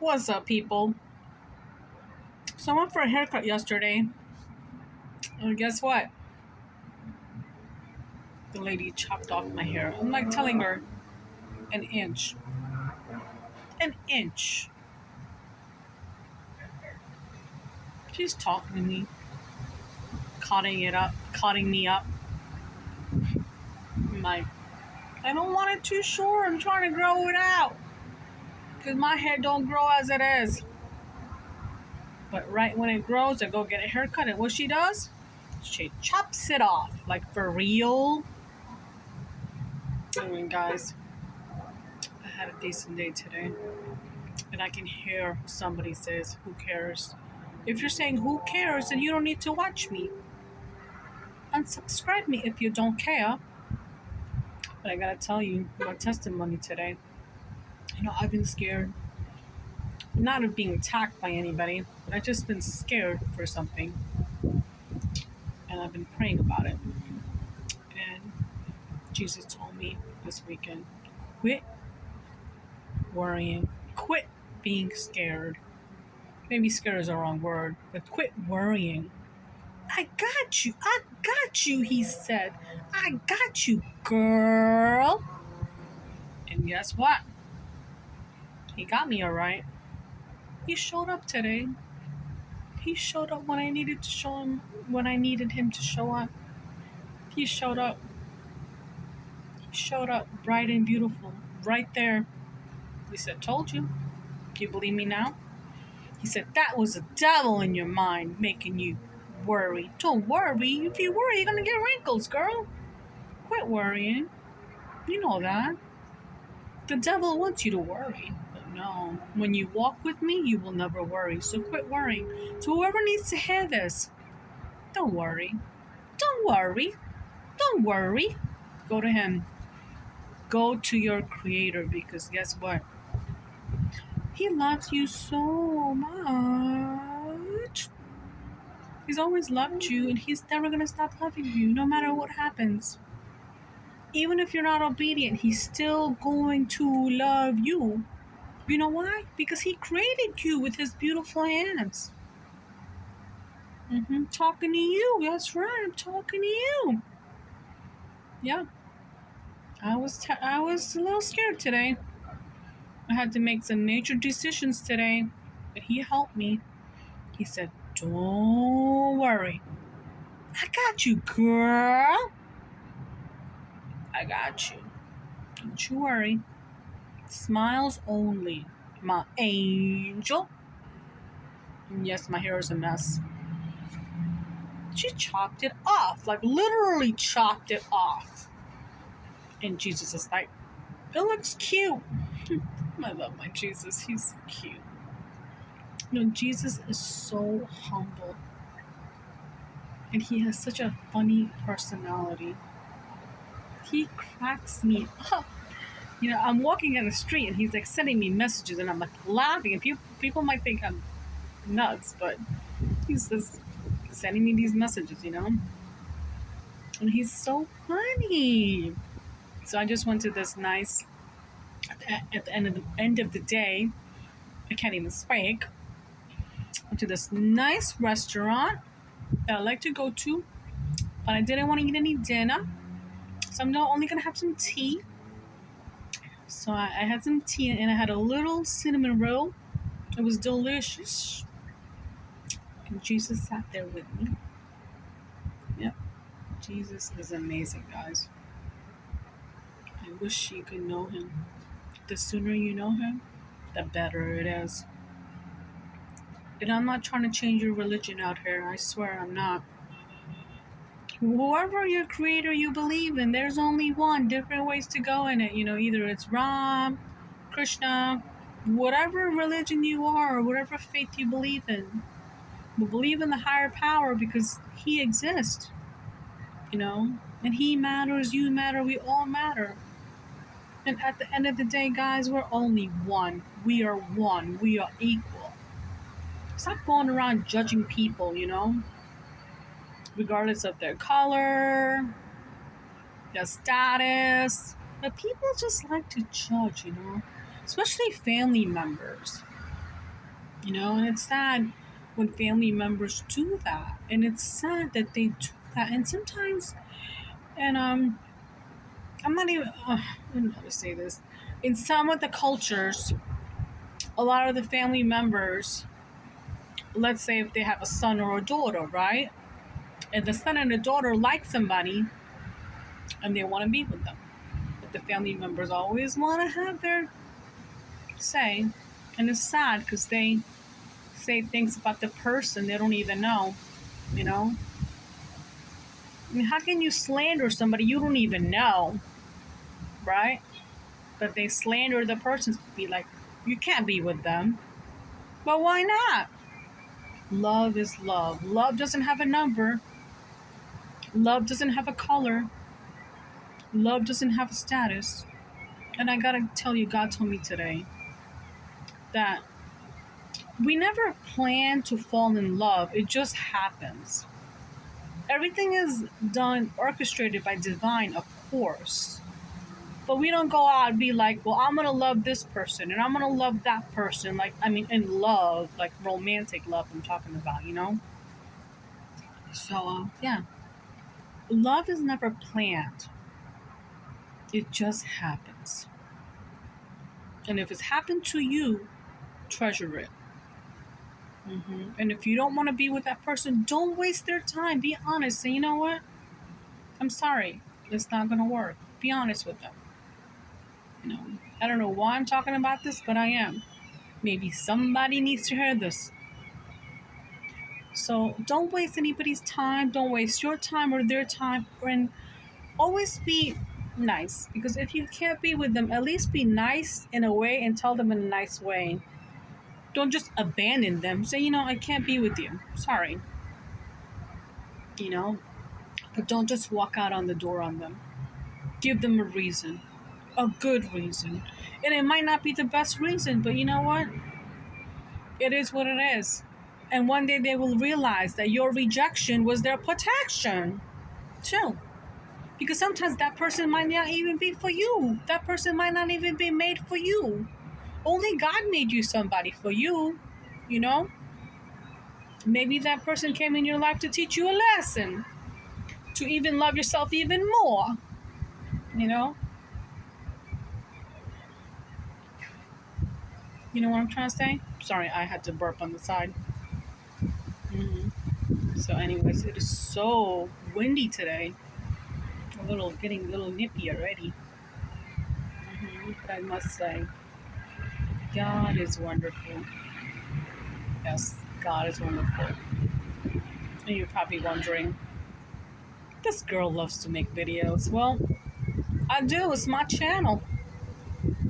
What's up, people? So I went for a haircut yesterday, and guess what? The lady chopped off my hair. I'm like telling her an inch. An inch. She's talking to me, cutting me up. I'm like, I don't want it too short. I'm trying to grow it out. Because my hair don't grow as it is. But right when it grows, I go get a haircut. And what she does? She chops it off. Like, for real. Anyway, guys, I had a decent day today. And I can hear somebody says, who cares? If you're saying who cares, then you don't need to watch me. Unsubscribe me if you don't care. But I gotta tell you my testimony today. I've been scared. Not of being attacked by anybody, but I've just been scared for something. And I've been praying about it. And Jesus told me this weekend, quit worrying. Quit being scared. Maybe scared is the wrong word, but quit worrying. I got you, he said. I got you, girl. And guess what? He got me all right. He showed up today. He showed up when I needed to show him, when I needed him to show up. He showed up. He showed up bright and beautiful, right there. He said, told you. Do you believe me now? He said, that was the devil in your mind making you worry. Don't worry. If you worry, you're going to get wrinkles, girl. Quit worrying. You know that. The devil wants you to worry. But no, when you walk with me, you will never worry. So quit worrying. So whoever needs to hear this, don't worry. Don't worry. Don't worry. Go to him. Go to your creator, because guess what? He loves you so much. He's always loved you, and he's never going to stop loving you, no matter what happens. Even if you're not obedient, he's still going to love you. You know why? Because he created you with his beautiful hands. Talking to you. That's right. I'm talking to you. Yeah. I was a little scared today. I had to make some major decisions today, but he helped me. He said, don't worry. I got you, girl. I got you. Don't you worry. Smiles only, my angel. And yes, my hair is a mess. She chopped it off, like literally chopped it off. And Jesus is like, it looks cute. I love my Jesus. He's so cute. Jesus is so humble. And he has such a funny personality. He cracks me up. I'm walking down the street and he's like sending me messages and I'm like laughing. And people might think I'm nuts, but he's just sending me these messages, And he's so funny. So I just went to this nice, at the end of the day, I can't even speak. Went to this nice restaurant that I like to go to, but I didn't want to eat any dinner, so I'm only gonna have some tea. So I had some tea and I had a little cinnamon roll. It was delicious, and Jesus sat there with me. Yep, Jesus is amazing, guys. I wish you could know him. The sooner you know him, the better it is. And I'm not trying to change your religion out here. I swear I'm not. Whoever your creator you believe in, there's only one. Different ways to go in it. Either it's Ram, Krishna, whatever religion you are, or whatever faith you believe in. We believe in the higher power because he exists. And he matters, you matter, we all matter. And at the end of the day, guys, we're only one. We are one. We are equal. Stop going around judging people, regardless of their color, their status. But people just like to judge, especially family members. And it's sad when family members do that. And it's sad that they do that. And sometimes, and I'm not even, I don't know how to say this. In some of the cultures, a lot of the family members, let's say if they have a son or a daughter, right? And the son and the daughter like somebody and they want to be with them. But the family members always want to have their say. And it's sad because they say things about the person they don't even know, you know? I mean, how can you slander somebody you don't even know, right? But they slander the person to be like, you can't be with them. But why not? Love is love. Love doesn't have a number. Love doesn't have a color. Love doesn't have a status. And I gotta tell you, God told me today that we never plan to fall in love. It just happens. Everything is done, orchestrated by divine, of course. But we don't go out and be like, well, I'm going to love this person and I'm going to love that person. Like, I mean, in love, like romantic love, I'm talking about, So, yeah. Love is never planned, it just happens. And if it's happened to you, treasure it. And if you don't want to be with that person, don't waste their time. Be honest. Say, you know what? I'm sorry. It's not going to work. Be honest with them. I don't know why I'm talking about this, but I am. Maybe somebody needs to hear this. So don't waste anybody's time. Don't waste your time or their time. And always be nice. Because if you can't be with them, at least be nice in a way and tell them in a nice way. Don't just abandon them. Say, I can't be with you. Sorry. But don't just walk out on the door on them. Give them a reason. A good reason. And it might not be the best reason, but you know what? It is what it is. And one day they will realize that your rejection was their protection, too. Because sometimes that person might not even be for you. That person might not even be made for you. Only God made you somebody for you, Maybe that person came in your life to teach you a lesson, to even love yourself even more, you know? You know what I'm trying to say? Sorry, I had to burp on the side. So anyways, it is so windy today. Getting a little nippy already. But I must say, God is wonderful. Yes, God is wonderful. And you're probably wondering, this girl loves to make videos. Well, I do. It's my channel,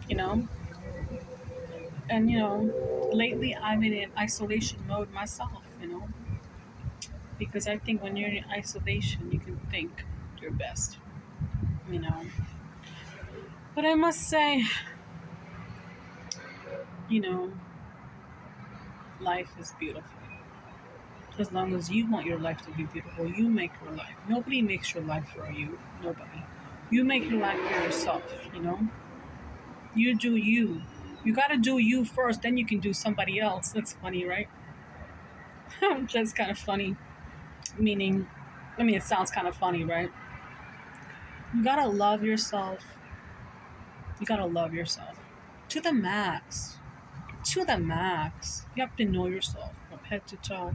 you know. And, lately I've been in isolation mode myself, Because I think when you're in isolation, you can think your best, But I must say, life is beautiful. As long as you want your life to be beautiful, you make your life. Nobody makes your life for you. Nobody. You make your life for yourself, You do you. You gotta do you first, then you can do somebody else. That's funny, right? That's kind of funny. It sounds kind of funny, right? You gotta love yourself. You gotta love yourself. To the max. To the max. You have to know yourself from head to toe,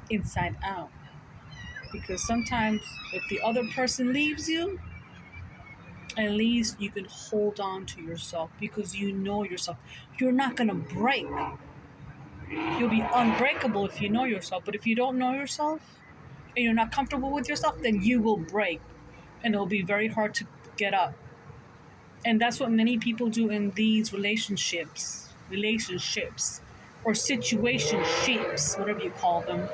inside out. Because sometimes if the other person leaves you, at least you can hold on to yourself because you know yourself. You're not going to break. You'll be unbreakable if you know yourself. But if you don't know yourself and you're not comfortable with yourself, then you will break. And it'll be very hard to get up. And that's what many people do in these relationships, or situationships, whatever you call them.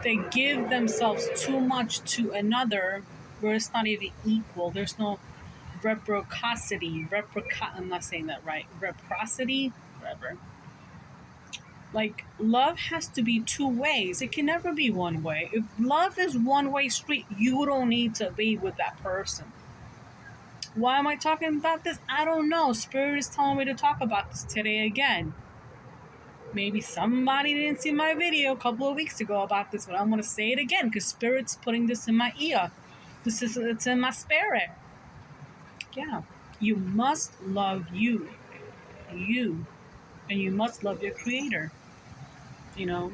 They give themselves too much to another where it's not even equal. There's no reciprocity. I'm not saying that right. Reciprocity? Whatever. Like, love has to be two ways. It can never be one way. If love is one-way street, you don't need to be with that person. Why am I talking about this? I don't know. Spirit is telling me to talk about this today again. Maybe somebody didn't see my video a couple of weeks ago about this, but I'm going to say it again because Spirit's putting this in my ear. It's in my spirit. Yeah. You must love you, and you must love your creator, you know?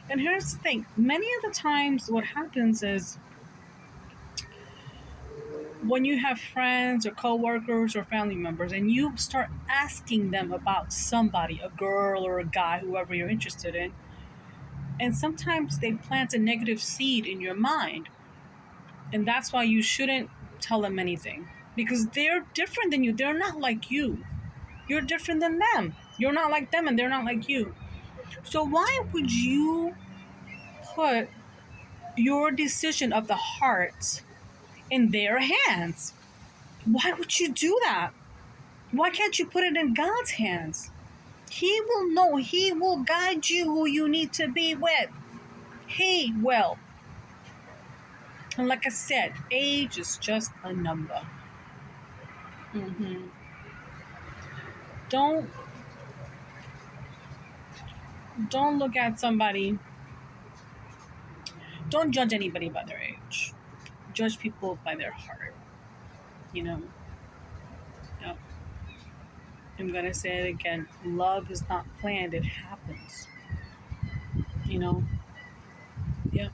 And here's the thing. Many of the times what happens is when you have friends or coworkers or family members and you start asking them about somebody, a girl or a guy, whoever you're interested in, and sometimes they plant a negative seed in your mind. And that's why you shouldn't tell them anything because they're different than you. They're not like you. You're different than them. You're not like them and they're not like you. So why would you put your decision of the heart in their hands? Why would you do that? Why can't you put it in God's hands? He will know. He will guide you who you need to be with. He will. And like I said, age is just a number. Don't look at somebody. Don't judge anybody by their age. Judge people by their heart. You know. Yep. I'm gonna say it again. Love is not planned; it happens. You know. Yep.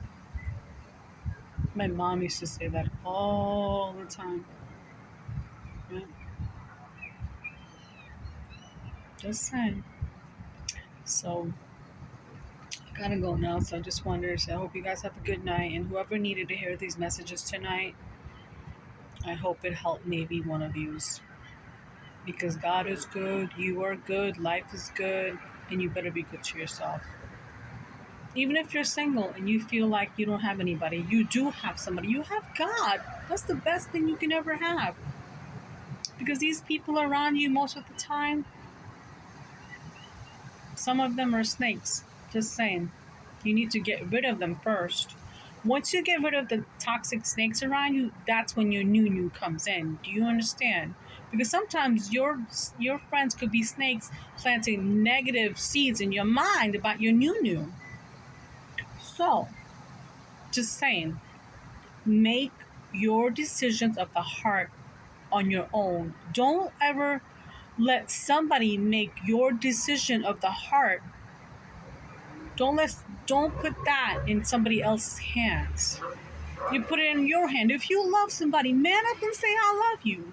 My mom used to say that all the time. Yep. Just saying. So I gotta go now. So I just wanted to say I hope you guys have a good night. And whoever needed to hear these messages tonight, I hope it helped maybe one of yous. Because God is good, you are good, life is good, and you better be good to yourself. Even if you're single and you feel like you don't have anybody, you do have somebody. You have God. That's the best thing you can ever have. Because these people around you most of the time, some of them are snakes. Just saying. You need to get rid of them first. Once you get rid of the toxic snakes around you, that's when your new comes in. Do you understand? Because sometimes your friends could be snakes planting negative seeds in your mind about your new. So, just saying, make your decisions of the heart on your own. Don't ever let somebody make your decision of the heart. Don't put that in somebody else's hands. You put it in your hand. If you love somebody, man up and say I love you.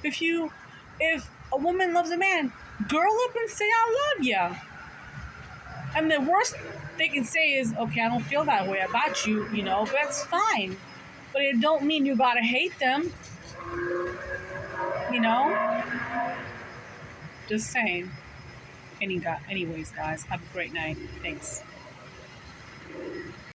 If a woman loves a man, girl up and say I love ya. And the worst they can say is, okay, I don't feel that way about you, but that's fine. But it don't mean you gotta hate them, Just saying. Anyways, guys, have a great night. Thanks.